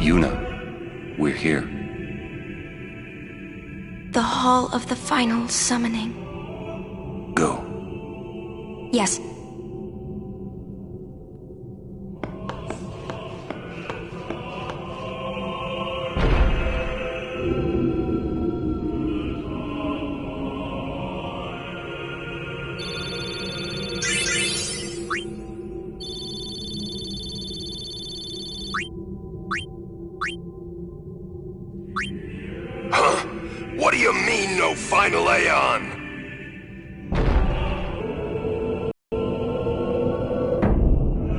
Yuna, we're here. The Hall of the Final Summoning. Go. Yes. What do you mean, no final Aeon?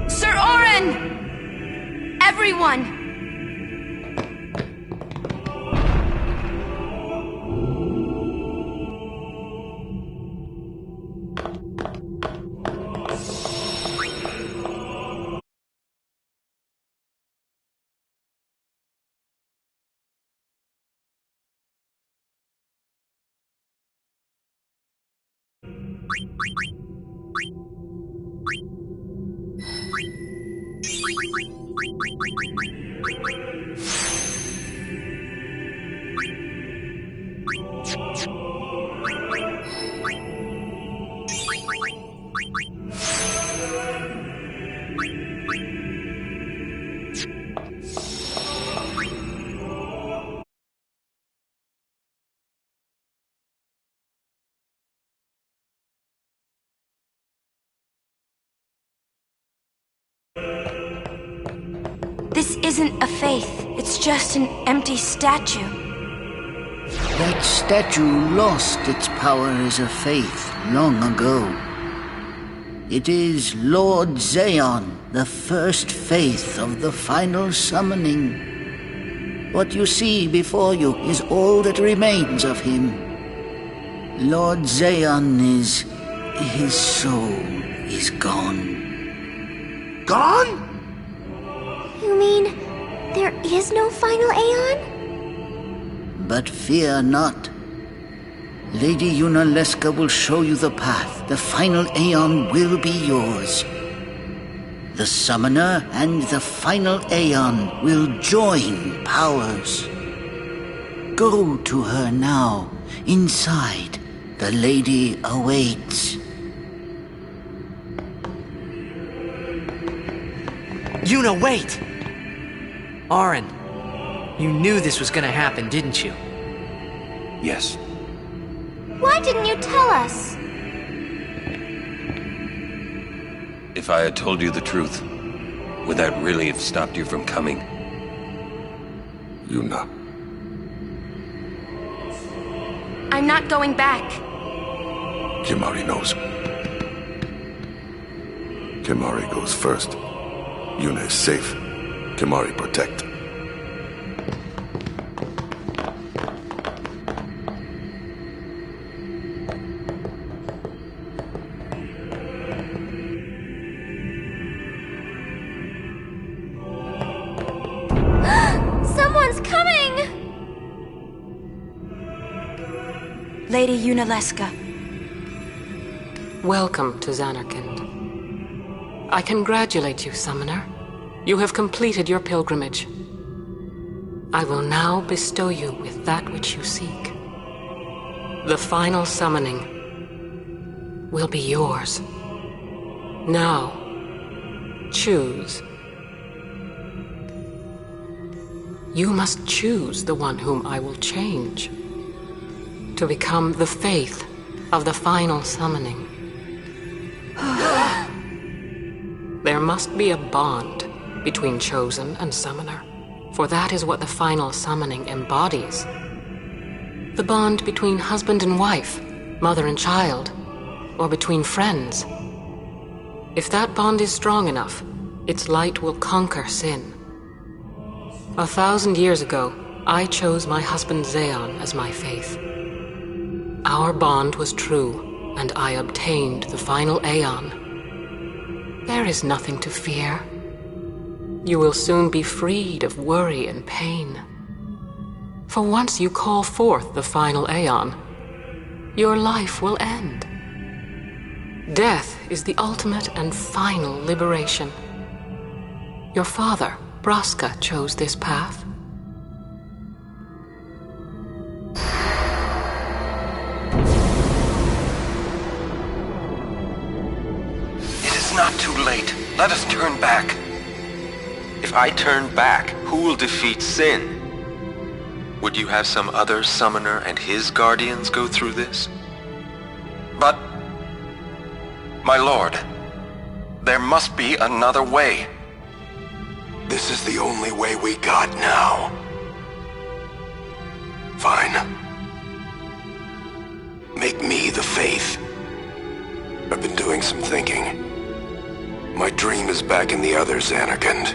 Sir Oren! Everyone! This isn't a faith. It's just an empty statue. That statue lost its power as a faith long ago. It is Lord Zeon, the first faith of the final summoning. What you see before you is all that remains of him. Lord Zeon is... his soul is gone. Gone? You mean there is no final Aeon? But fear not. Lady Yunalesca will show you the path. The final Aeon will be yours. The Summoner and the final Aeon will join powers. Go to her now. Inside, the lady awaits. Yuna, wait! Oren, you knew this was gonna happen, didn't you? Yes. Why didn't you tell us? If I had told you the truth, would that really have stopped you from coming? Yuna. I'm not going back. Kimahri knows. Kimahri goes first. Yuna is safe. Kimahri protect. Someone's coming! Lady Yunalesca. Welcome to Zanarkand. I congratulate you, Summoner. You have completed your pilgrimage. I will now bestow you with that which you seek. The final summoning will be yours. Now, choose. You must choose the one whom I will change to become the faith of the final summoning. There must be a bond between Chosen and Summoner, for that is what the final summoning embodies. The bond between husband and wife, mother and child, or between friends. If that bond is strong enough, its light will conquer sin. 1,000 years ago, I chose my husband Zeon as my faith. Our bond was true, and I obtained the final Aeon. There is nothing to fear. You will soon be freed of worry and pain. For once you call forth the final Aeon, your life will end. Death is the ultimate and final liberation. Your father Braska chose this path. It is not too late. Let us turn back. If I turn back, who will defeat Sin? Would you have some other summoner and his guardians go through this? But, my lord, there must be another way. This is the only way we got now. Fine. Make me the Faith. I've been doing some thinking. My dream is back in the other Xanarkand.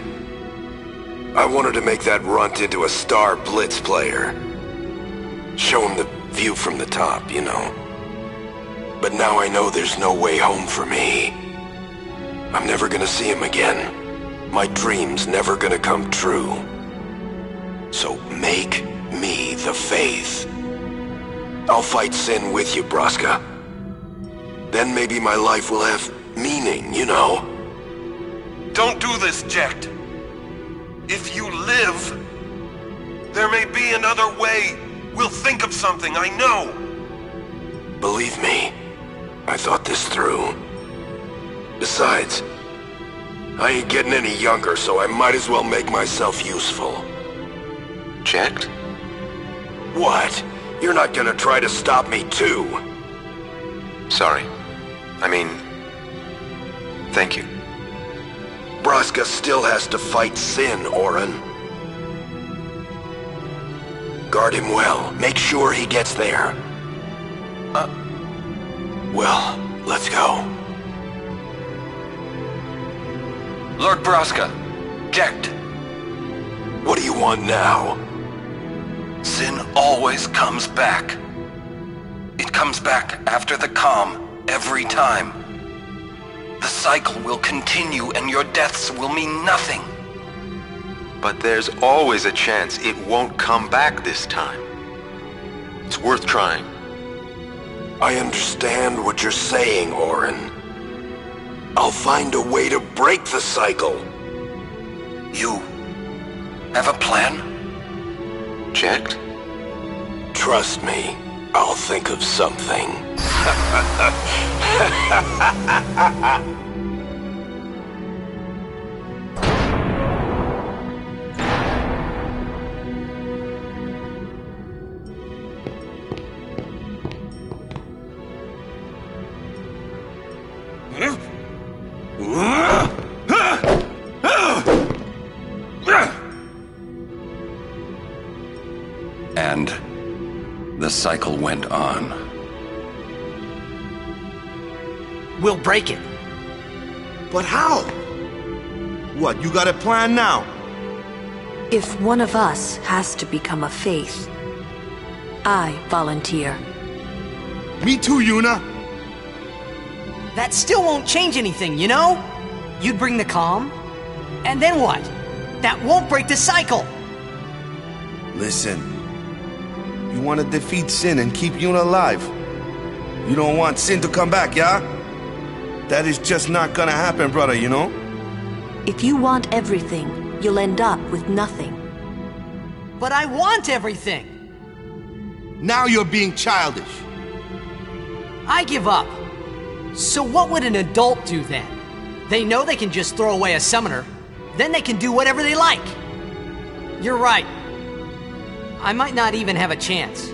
I wanted to make that runt into a star blitz player. Show him the view from the top, you know. But now I know there's no way home for me. I'm never gonna see him again. My dream's never gonna come true. So make me the Faith. I'll fight Sin with you, Braska. Then maybe my life will have meaning, you know? Don't do this, Jecht. If you live, there may be another way. We'll think of something, I know. Believe me, I thought this through. Besides, I ain't getting any younger, so I might as well make myself useful. Jecht? What? You're not gonna try to stop me too? Sorry. I mean, thank you. Braska still has to fight Sin, Orin. Guard him well. Make sure he gets there. Well, let's go. Lord Braska, Jecht. What do you want now? Sin always comes back. It comes back after the calm, every time. The cycle will continue and your deaths will mean nothing. But there's always a chance it won't come back this time. It's worth trying. I understand what you're saying, Orin. I'll find a way to break the cycle. You have a plan? Jecht? Trust me, I'll think of something. And the cycle went on. We'll break it. But how? What, you got a plan now? If one of us has to become a Faith, I volunteer. Me too, Yuna. That still won't change anything, you know? You'd bring the calm, and then what? That won't break the cycle! Listen, you want to defeat Sin and keep Yuna alive. You don't want Sin to come back, yeah? That is just not gonna happen, brother, you know? If you want everything, you'll end up with nothing. But I want everything! Now you're being childish. I give up. So what would an adult do then? They know they can just throw away a summoner, then they can do whatever they like. You're right. I might not even have a chance.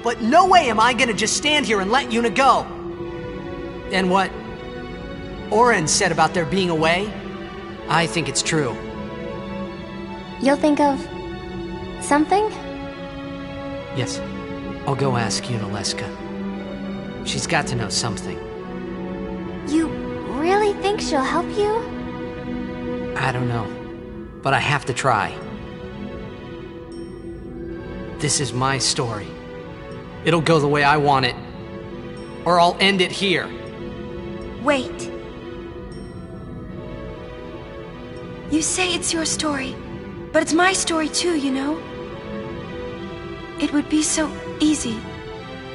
But no way am I gonna just stand here and let Yuna go. And what Orin said about there being a way, I think it's true. You'll think of something? Yes, I'll go ask Yuna Leska. She's got to know something. You really think she'll help you? I don't know, but I have to try. This is my story. It'll go the way I want it, or I'll end it here. Wait. You say it's your story, but it's my story too, you know? It would be so easy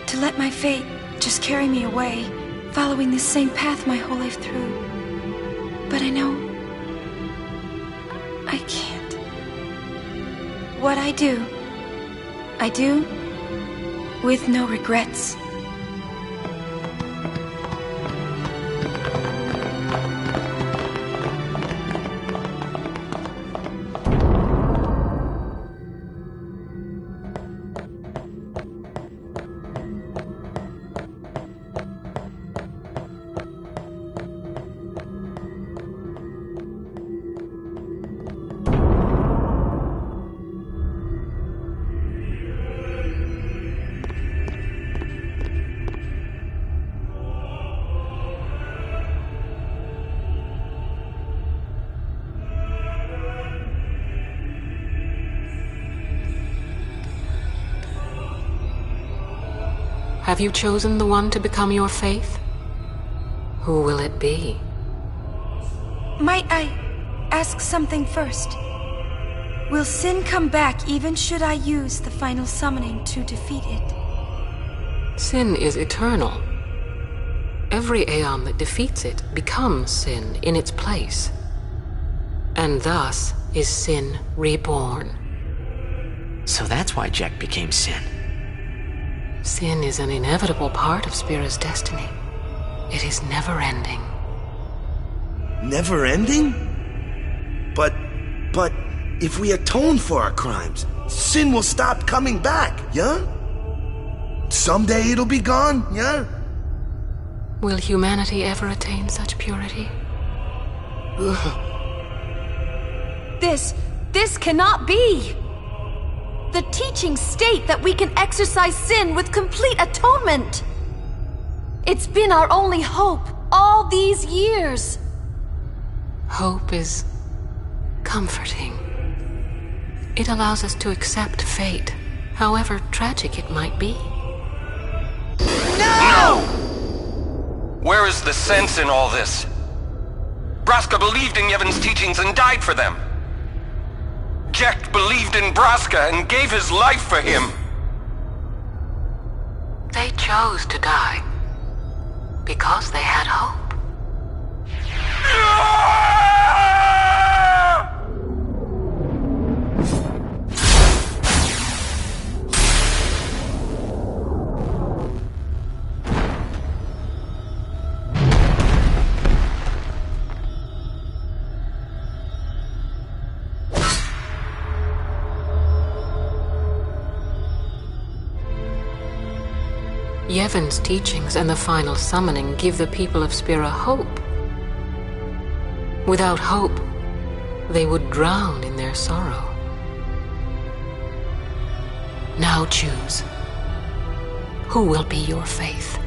to let my fate just carry me away, following this same path my whole life through. But I know I can't. What I do with no regrets. Have you chosen the one to become your faith? Who will it be? Might I ask something first? Will sin come back even should I use the final summoning to defeat it? Sin is eternal. Every Aeon that defeats it becomes sin in its place. And thus is sin reborn. So that's why Jack became Sin. Sin is an inevitable part of Spira's destiny. It is never-ending. Never-ending? But if we atone for our crimes, sin will stop coming back, yeah? Someday it'll be gone, yeah? Will humanity ever attain such purity? This cannot be! The teachings state that we can exorcise sin with complete atonement! It's been our only hope all these years! Hope is comforting. It allows us to accept fate, however tragic it might be. No! Where is the sense in all this? Braska believed in Yevon's teachings and died for them. Jack believed in Braska and gave his life for him. They chose to die because they had hope. Yevon's teachings and the final summoning give the people of Spira hope. Without hope, they would drown in their sorrow. Now choose. Who will be your faith?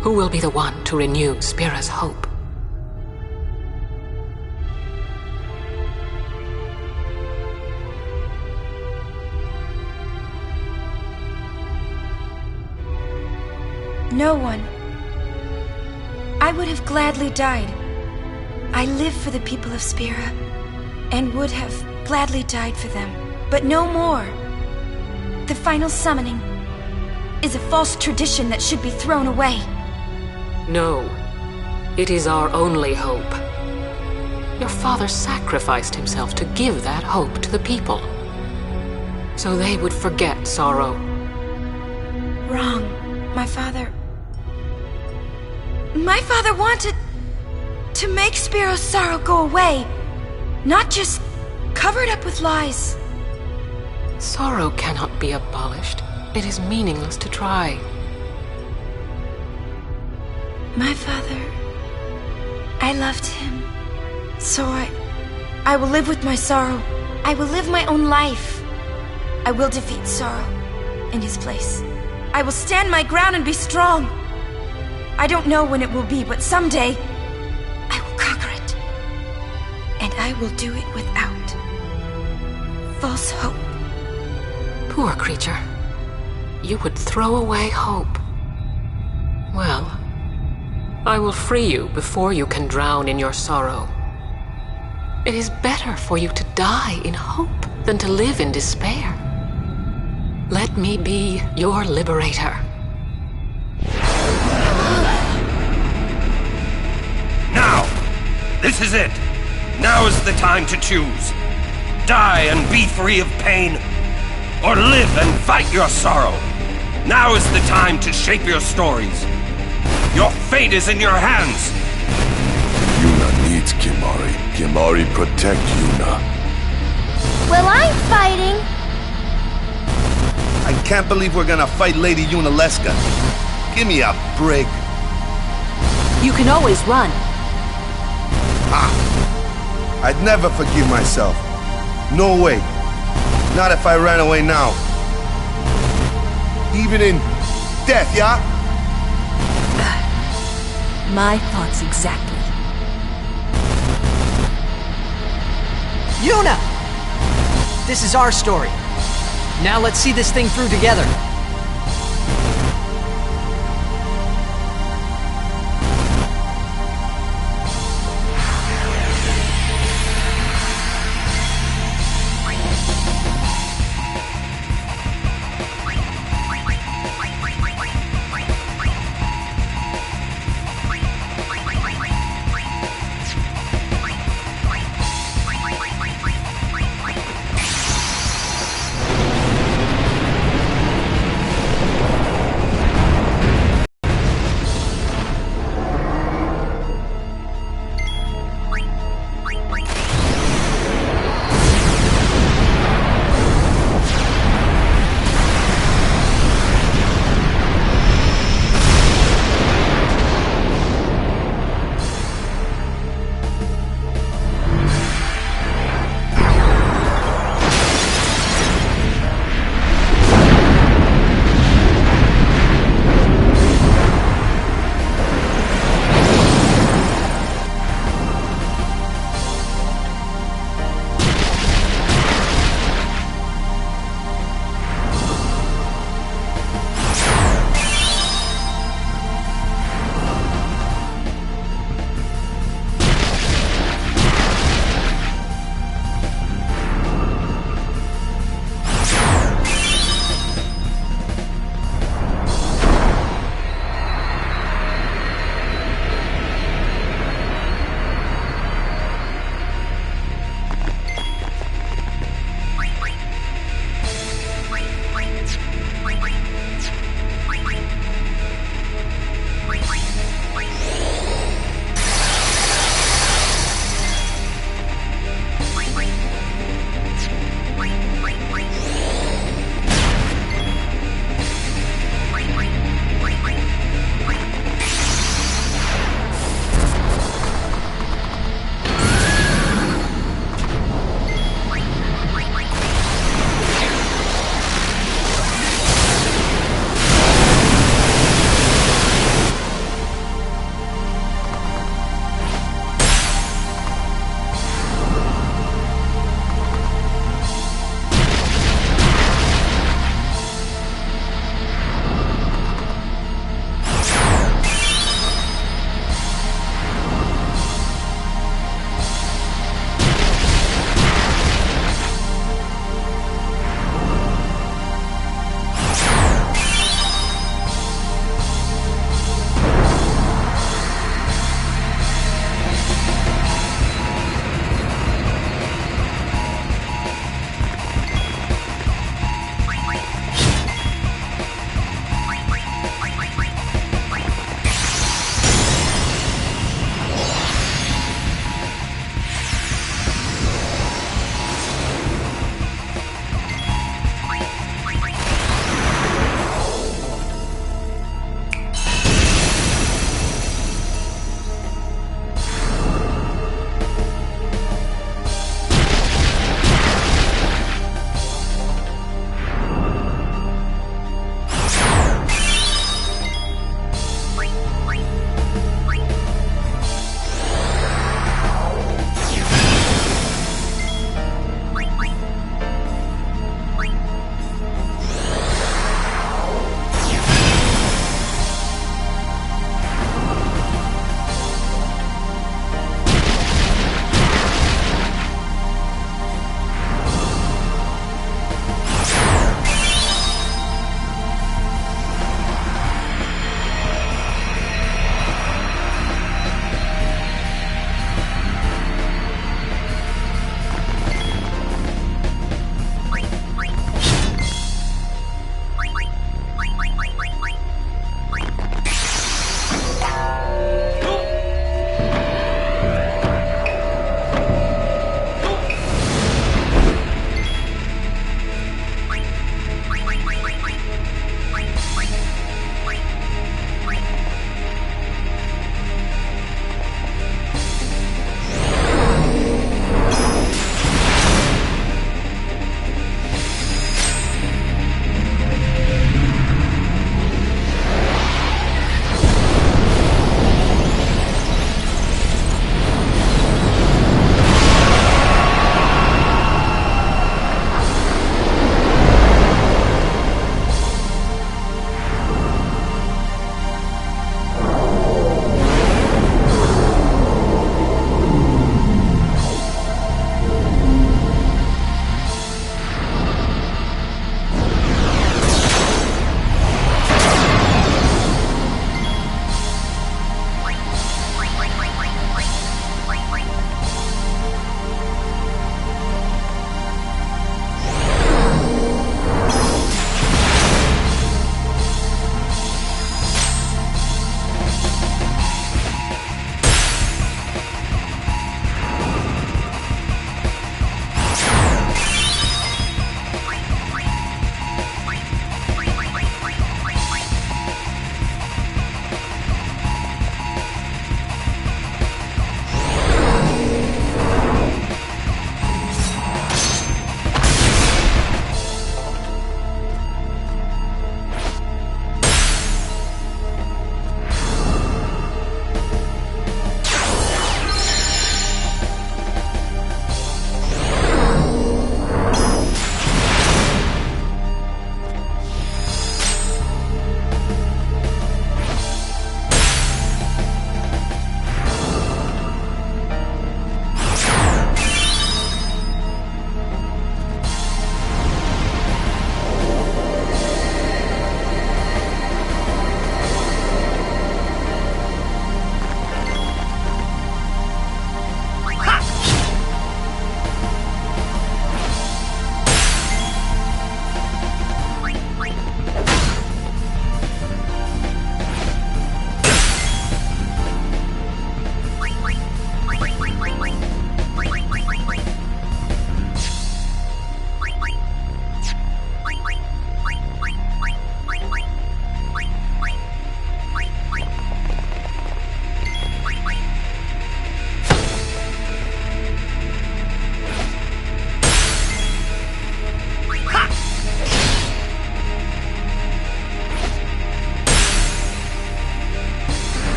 Who will be the one to renew Spira's hope? No one. I would have gladly died. I live for the people of Spira, and would have gladly died for them, but no more. The final summoning is a false tradition that should be thrown away. No, it is our only hope. Your father sacrificed himself to give that hope to the people, so they would forget sorrow. Wrong. My father wanted to make Spiro's sorrow go away, not just cover it up with lies. Sorrow cannot be abolished. It is meaningless to try. My father, I loved him. So I will live with my sorrow. I will live my own life. I will defeat sorrow in his place. I will stand my ground and be strong. I don't know when it will be, but someday I will conquer it. And I will do it without false hope. Poor creature. You would throw away hope. Well, I will free you before you can drown in your sorrow. It is better for you to die in hope than to live in despair. Let me be your liberator. Now! This is it! Now is the time to choose. Die and be free of pain, or live and fight your sorrow. Now is the time to shape your stories. Your fate is in your hands. Yuna needs Kimahri. Kimahri protect Yuna. Well, I'm fighting. I can't believe we're gonna fight Lady Yunalesca. Give me a break. You can always run. I'd never forgive myself. No way. Not if I ran away now. Even in death, yeah? My thoughts exactly. Yuna! This is our story. Now let's see this thing through together.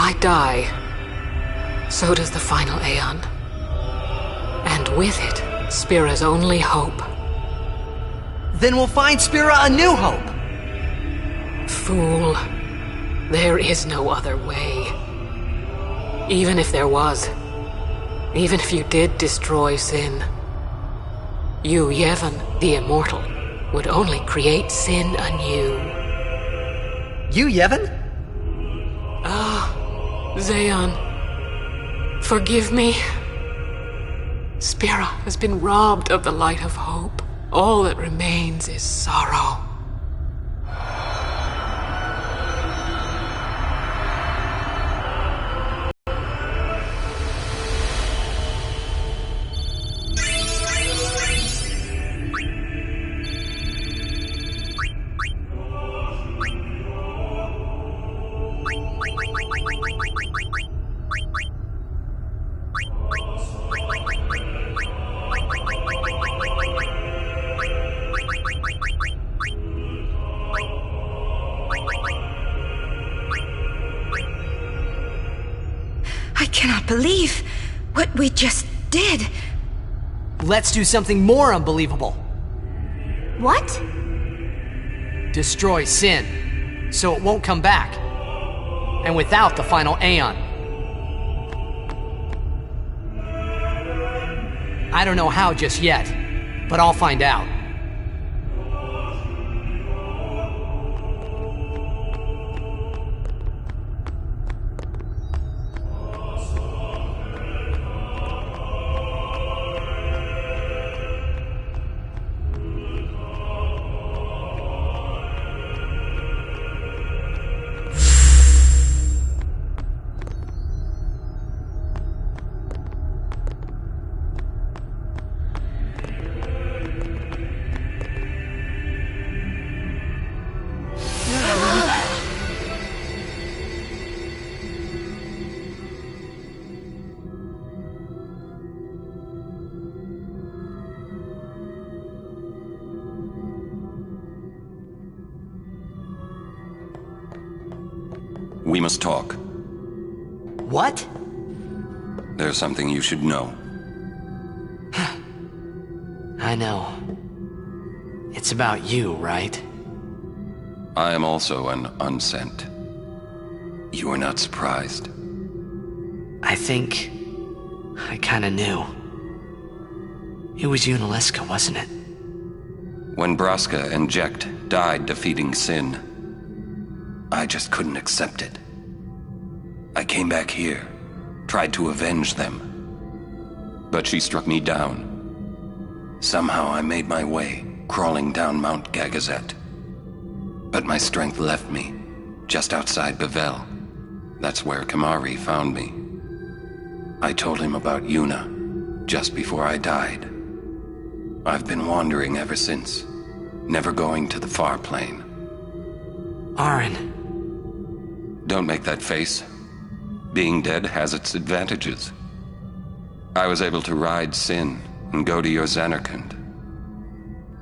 I die, so does the final Aeon. And with it, Spira's only hope. Then we'll find Spira a new hope! Fool. There is no other way. Even if there was, even if you did destroy Sin, you, Yevon, the Immortal, would only create Sin anew. You, Yevon? Zeon, forgive me. Spira has been robbed of the light of hope. All that remains is sorrow. I cannot believe what we just did. Let's do something more unbelievable. What? Destroy Sin, so it won't come back. And without the final Aeon. I don't know how just yet, but I'll find out. We must talk. What? There's something you should know. I know. It's about you, right? I am also an unsent. You are not surprised? I think... I kinda knew. It was you and Aleska, wasn't it? When Braska and Jekt died defeating Sin, I just couldn't accept it. I came back here, tried to avenge them. But she struck me down. Somehow I made my way, crawling down Mount Gagazet. But my strength left me, just outside Bevel. That's where Kamari found me. I told him about Yuna, just before I died. I've been wandering ever since, never going to the far plane. Aaron. Don't make that face. Being dead has its advantages. I was able to ride Sin and go to your Zanarkand.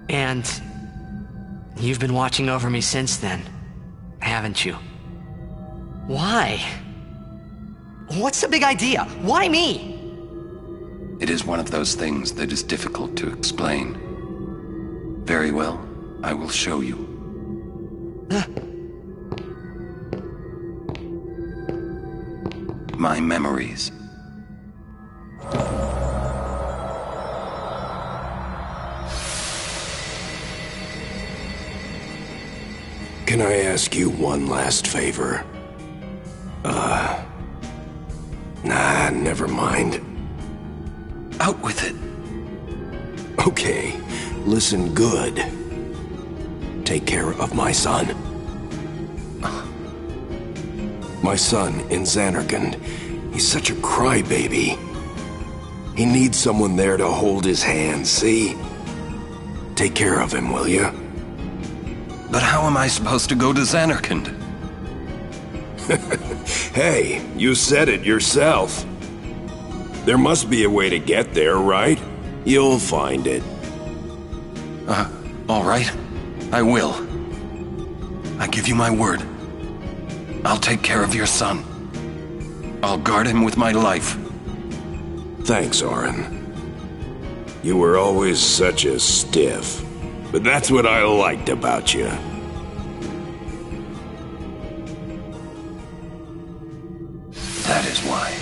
And... you've been watching over me since then, haven't you? Why? What's the big idea? Why me? It is one of those things that is difficult to explain. Very well, I will show you. My memories. Can I ask you one last favor? Nah, never mind. Out with it. Okay, listen good. Take care of my son. My son in Zanarkand. He's such a crybaby. He needs someone there to hold his hand, see? Take care of him, will you? But how am I supposed to go to Zanarkand? Hey, you said it yourself. There must be a way to get there, right? You'll find it. All right. I will. I give you my word. I'll take care of your son. I'll guard him with my life. Thanks, Orin. You were always such a stiff. But that's what I liked about you. That is why.